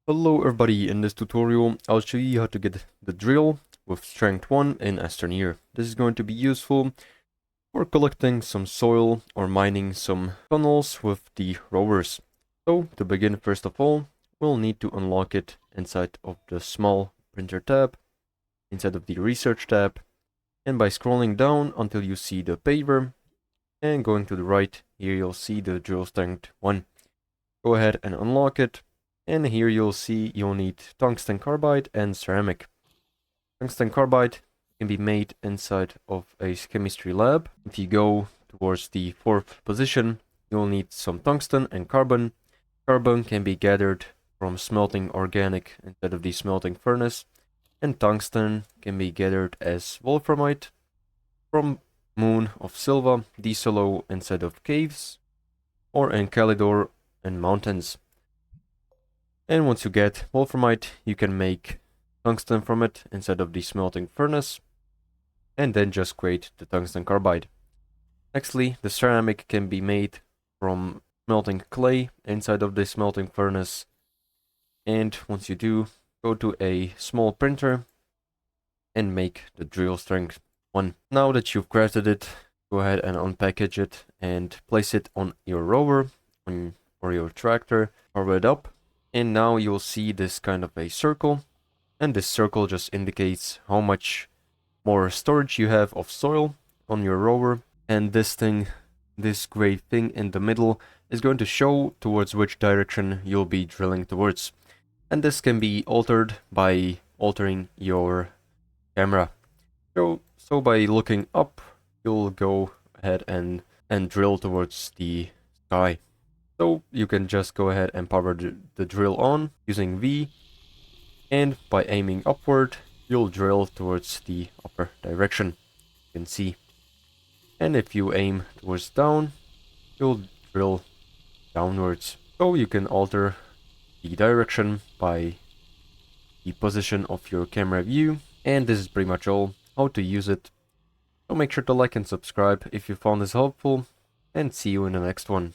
Hello everybody, in this tutorial I'll show you how to get the drill with strength 1 in Astroneer. This is going to be useful for collecting some soil or mining some tunnels with the rovers. So to begin, first of all, we'll need to unlock it inside of the small printer tab, inside of the research tab, and by scrolling down until you see the paver and going to the right, here you'll see the drill strength 1. Go ahead and unlock it. And here you'll see you'll need tungsten carbide and ceramic. Tungsten carbide can be made inside of a chemistry lab. If you go towards the 4th position, you'll need some tungsten and carbon. Carbon can be gathered from smelting organic instead of the smelting furnace. And tungsten can be gathered as wolframite from Moon of Silva, Disolo instead of caves, or in Calidor and mountains. And once you get wolframite, you can make tungsten from it instead of the smelting furnace, and then just create the tungsten carbide. Nextly, the ceramic can be made from smelting clay inside of the smelting furnace. And once you do, go to a small printer and make the drill strength 1. Now that you've crafted it, go ahead and unpackage it and place it on your rover or your tractor, power it up. And now you'll see this kind of a circle, and this circle just indicates how much more storage you have of soil on your rover. And this gray thing in the middle is going to show towards which direction you'll be drilling towards. And this can be altered by altering your camera. So by looking up, you'll go ahead and drill towards the sky. So you can just go ahead and power the drill on using V, and by aiming upward, you'll drill towards the upper direction, you can see. And if you aim towards down, you'll drill downwards. So you can alter the direction by the position of your camera view. And this is pretty much all how to use it. So make sure to like and subscribe if you found this helpful, and see you in the next one.